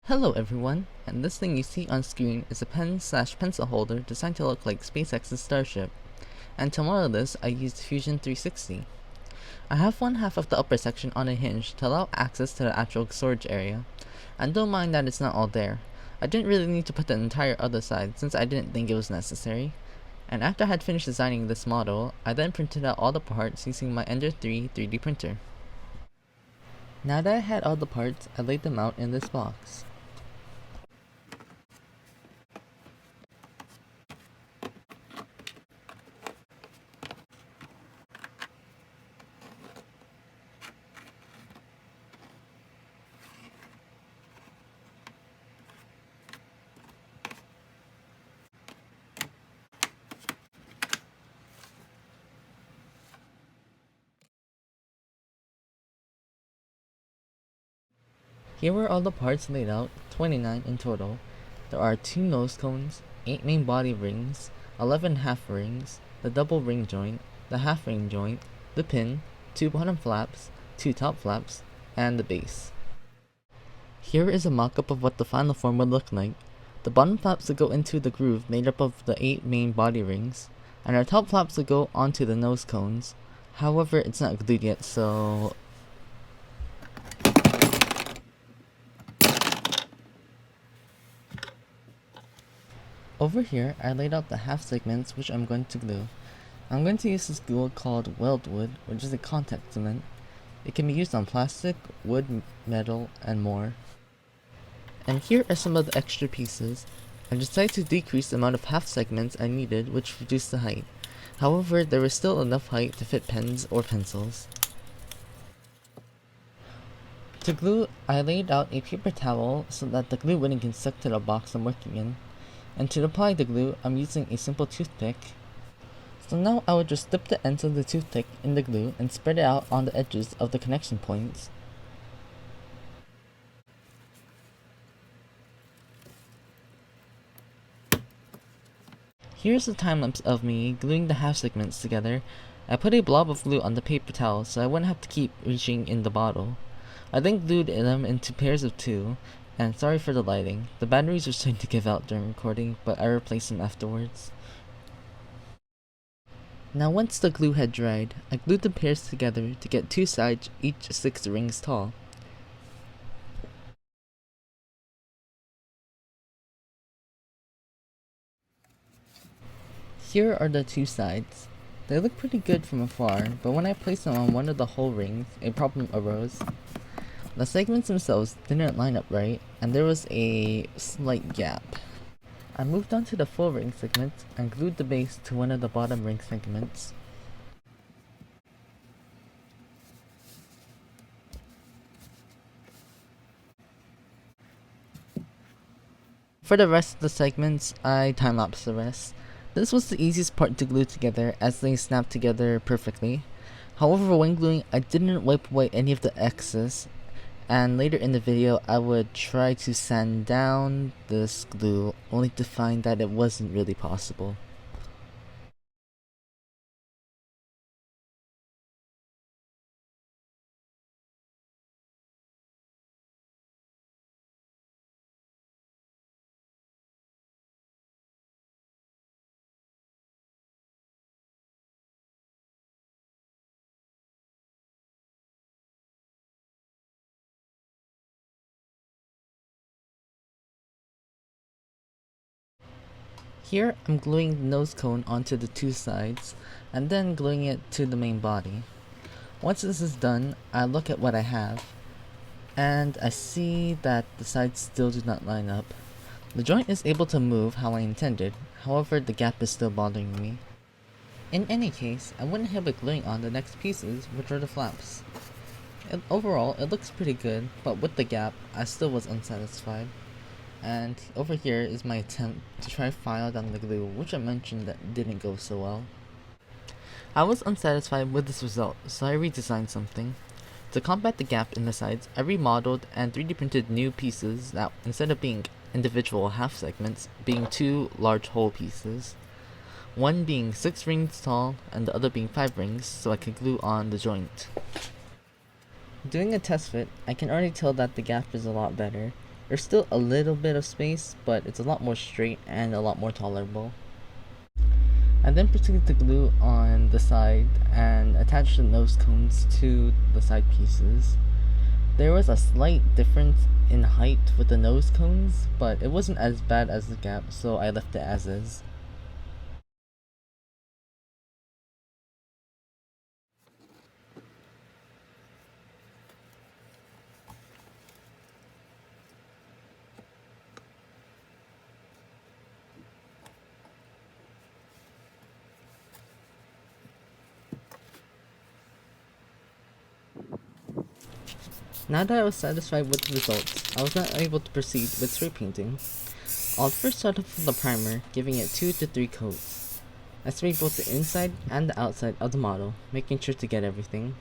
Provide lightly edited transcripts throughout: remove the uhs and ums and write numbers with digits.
Hello everyone, and this thing you see on screen is a pen/pencil holder designed to look like SpaceX's Starship, and to model this I used Fusion 360. I have one half of the upper section on a hinge to allow access to the actual storage area, and don't mind that it's not all there. I didn't really need to put the entire other side since I didn't think it was necessary. And after I had finished designing this model, I then printed out all the parts using my Ender 3 3D printer. Now that I had all the parts, I laid them out in this box. Here were all the parts laid out, 29 in total. There are 2 nose cones, 8 main body rings, 11 half rings, the double ring joint, the half ring joint, the pin, 2 bottom flaps, 2 top flaps, and the base. Here is a mock-up of what the final form would look like. The bottom flaps would go into the groove made up of the 8 main body rings, and our top flaps would go onto the nose cones. However, it's not glued yet, so over here, I laid out the half segments which I'm going to glue. I'm going to use this glue called weldwood, which is a contact cement. It can be used on plastic, wood, metal, and more. And here are some of the extra pieces. I decided to decrease the amount of half segments I needed, which reduced the height. However, there was still enough height to fit pens or pencils. To glue, I laid out a paper towel so that the glue wouldn't get stuck to the box I'm working in. And to apply the glue, I'm using a simple toothpick. So now I would just dip the ends of the toothpick in the glue and spread it out on the edges of the connection points. Here's a time lapse of me gluing the half segments together. I put a blob of glue on the paper towel so I wouldn't have to keep reaching in the bottle. I then glued them into pairs of 2, and sorry for the lighting, the batteries were starting to give out during recording, but I replaced them afterwards. Now once the glue had dried, I glued the pairs together to get 2 sides each 6 rings tall. Here are the 2 sides. They look pretty good from afar, but when I placed them on one of the whole rings, a problem arose. The segments themselves didn't line up right, and there was a slight gap. I moved on to the full ring segments and glued the base to one of the bottom ring segments. For the rest of the segments, I time-lapsed the rest. This was the easiest part to glue together as they snapped together perfectly. However, when gluing, I didn't wipe away any of the excess, and later in the video I would try to sand down this glue only to find that it wasn't really possible. Here I'm gluing the nose cone onto the 2 sides and then gluing it to the main body. Once this is done, I look at what I have, and I see that the sides still do not line up. The joint is able to move how I intended, however the gap is still bothering me. In any case, I went ahead with gluing on the next pieces, which are the flaps. Overall, it looks pretty good, but with the gap, I still was unsatisfied. And over here is my attempt to try file down the glue, which I mentioned that didn't go so well. I was unsatisfied with this result, so I redesigned something. To combat the gap in the sides, I remodeled and 3D printed new pieces that, instead of being individual half segments, being 2 large whole pieces. One being 6 rings tall and the other being 5 rings, so I could glue on the joint. Doing a test fit, I can already tell that the gap is a lot better. There's still a little bit of space, but it's a lot more straight and a lot more tolerable. I then proceeded to glue on the side and attach the nose cones to the side pieces. There was a slight difference in height with the nose cones, but it wasn't as bad as the gap, so I left it as is. Now that I was satisfied with the results, I was now able to proceed with spray painting. I'll first start off with the primer, giving it 2 to 3 coats. I sprayed both the inside and the outside of the model, making sure to get everything.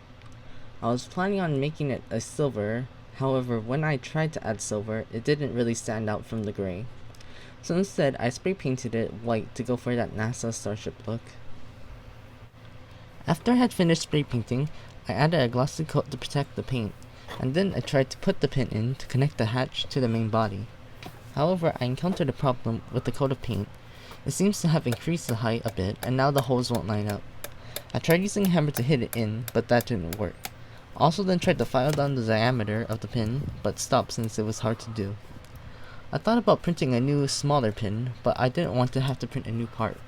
I was planning on making it a silver, however when I tried to add silver, it didn't really stand out from the gray. So instead, I spray painted it white to go for that NASA Starship look. After I had finished spray painting, I added a glossy coat to protect the paint, and then I tried to put the pin in to connect the hatch to the main body. However, I encountered a problem with the coat of paint. It seems to have increased the height a bit, and now the holes won't line up. I tried using a hammer to hit it in, but that didn't work. Also then tried to file down the diameter of the pin, but stopped since it was hard to do. I thought about printing a new, smaller pin, but I didn't want to have to print a new part.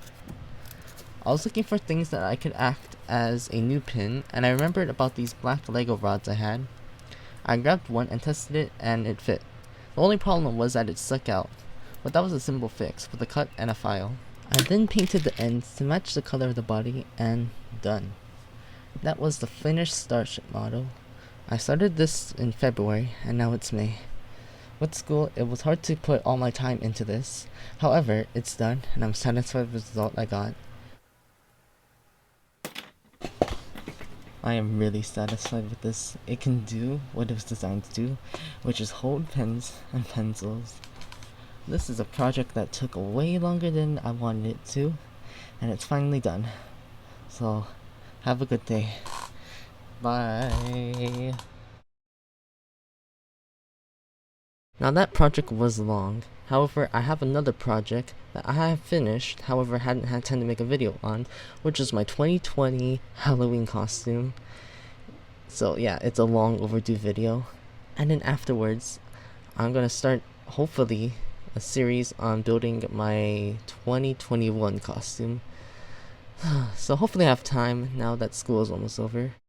I was looking for things that I could act as a new pin, and I remembered about these black Lego rods I had. I grabbed one and tested it, and it fit. The only problem was that it stuck out, but that was a simple fix with a cut and a file. I then painted the ends to match the color of the body, and done. That was the finished Starship model. I started this in February, and now it's May. With school, it was hard to put all my time into this. However, it's done, and I'm satisfied with the result I got. I am really satisfied with this. It can do what it was designed to do, which is hold pens and pencils. This is a project that took way longer than I wanted it to, and it's finally done. So, have a good day. Bye. Now that project was long. However, I have another project that I have finished, however hadn't had time to make a video on, which is my 2020 Halloween costume. So yeah, it's a long overdue video. And then afterwards, I'm gonna start, hopefully, a series on building my 2021 costume. So hopefully I have time now that school is almost over.